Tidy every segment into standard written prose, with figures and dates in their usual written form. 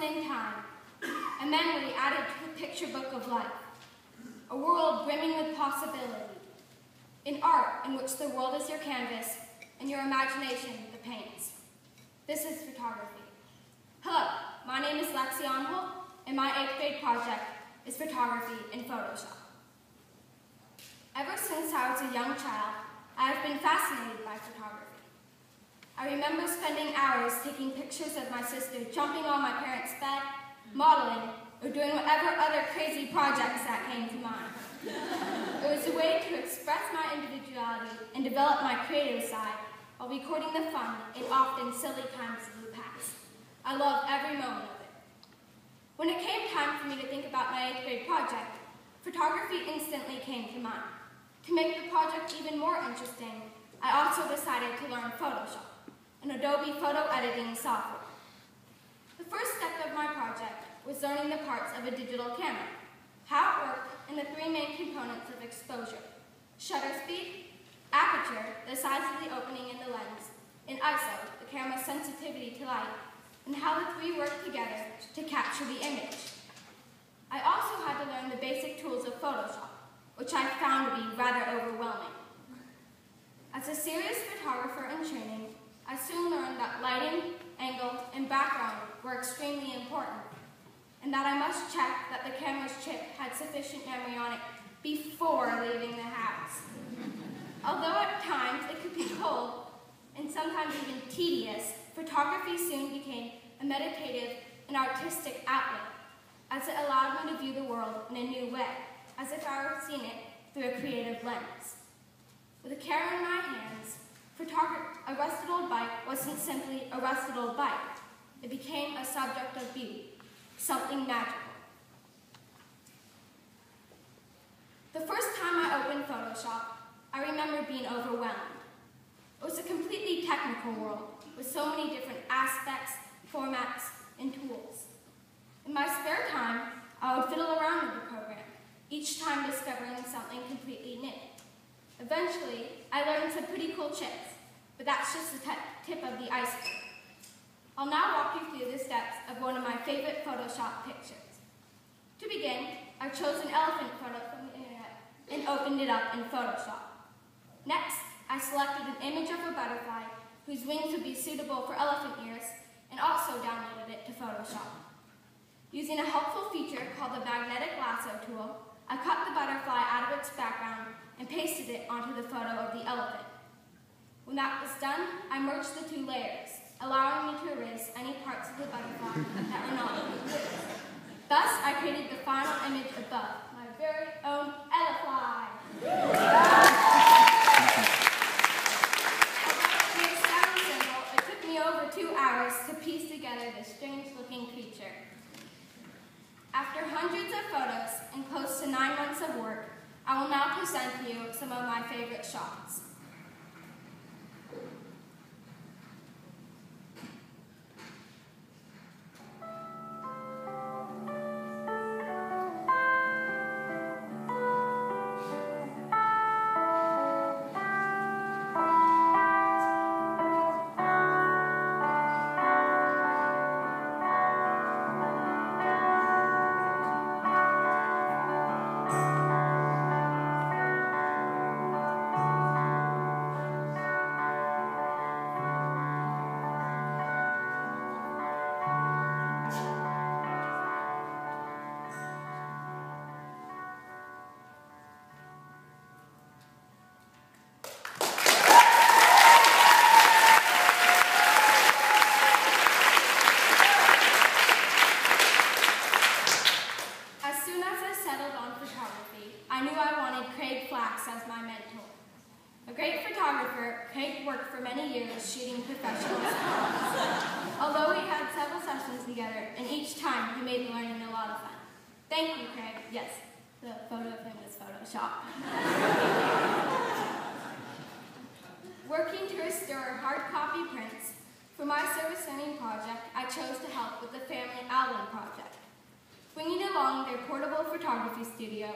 in time, a memory added to the picture book of life, a world brimming with possibility, an art in which the world is your canvas and your imagination the paints. This is photography. Hello, my name is Lexi Omholt, and my 8th grade project is photography in Photoshop. Ever since I was a young child, I have been fascinated by photography. I remember spending hours taking pictures of my sister jumping on my parents' bed, modeling, or doing whatever other crazy projects that came to mind. It was a way to express my individuality and develop my creative side while recording the fun and often silly times of the past. I loved every moment of it. When it came time for me to think about my 8th grade project, photography instantly came to mind. To make the project even more interesting, I also decided to learn Photoshop, an Adobe photo editing software. The first step of my project was learning the parts of a digital camera, how it worked, and the 3 main components of exposure: shutter speed, aperture, the size of the opening in the lens, and ISO, the camera's sensitivity to light, and how the 3 work together to capture the image. I also had to learn the basic tools of Photoshop, which I found to be rather overwhelming. As a serious photographer in training, I soon learned that lighting, angle, and background were extremely important, and that I must check that the camera's chip had sufficient memory on it before leaving the house. Although at times it could be cold, and sometimes even tedious, photography soon became a meditative and artistic outlet, as it allowed me to view the world in a new way, as if I were seeing it through a creative lens. With a camera in my hands, a rusted old bike wasn't simply a rusted old bike. It became a subject of beauty, something magical. The first time I opened Photoshop, I remember being overwhelmed. It was a completely technical world with so many different aspects, formats, and tools. In my spare time, I would fiddle around with the program, each time discovering something completely new. Eventually, I learned some pretty cool tricks, but that's just the tip of the iceberg. I'll now walk you through the steps of one of my favorite Photoshop pictures. To begin, I chose an elephant photo from the internet and opened it up in Photoshop. Next, I selected an image of a butterfly whose wings would be suitable for elephant ears and also downloaded it to Photoshop. Using a helpful feature called the magnetic lasso tool, I cut the butterfly out of its background and pasted it onto the photo of the elephant. When that was done, I merged the 2 layers, allowing me to erase any parts of the butterfly that were not included. Thus, I created the final image above, my very own elephant. Although it sounds simple, it took me over 2 hours to piece together this strange-looking creature. After hundreds of photos and close to 9 months of work, I will now present to you some of my favorite shots. As my mentor. A great photographer, Craig worked for many years shooting professional stars. Although we had several sessions together, and each time he made learning a lot of fun. Thank you, Craig. Yes, the photo of him was Photoshop. Working to restore hard copy prints, for my service learning project, I chose to help with the family album project. Bringing along their portable photography studio,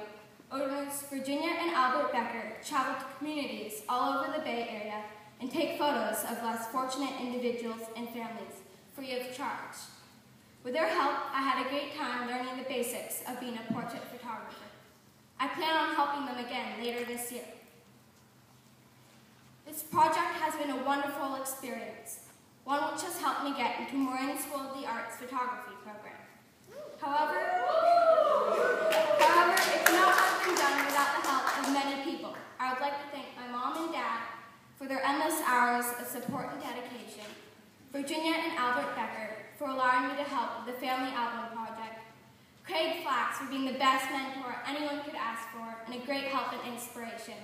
owners Virginia and Albert Becker travel to communities all over the Bay Area and take photos of less fortunate individuals and families free of charge. With their help, I had a great time learning the basics of being a portrait photographer. I plan on helping them again later this year. This project has been a wonderful experience, one which has helped me get into Moran School of the Arts photography program. However, it cannot have been done without the help of many people. I would like to thank my mom and dad for their endless hours of support and dedication, Virginia and Albert Becker for allowing me to help with the Family Album Project, Craig Flax for being the best mentor anyone could ask for and a great help and inspiration,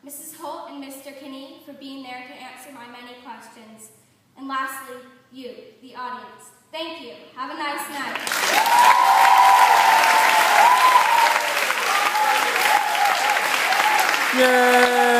Mrs. Holt and Mr. Kinney for being there to answer my many questions, and lastly, you, the audience. Thank you. Have a nice night. Yay!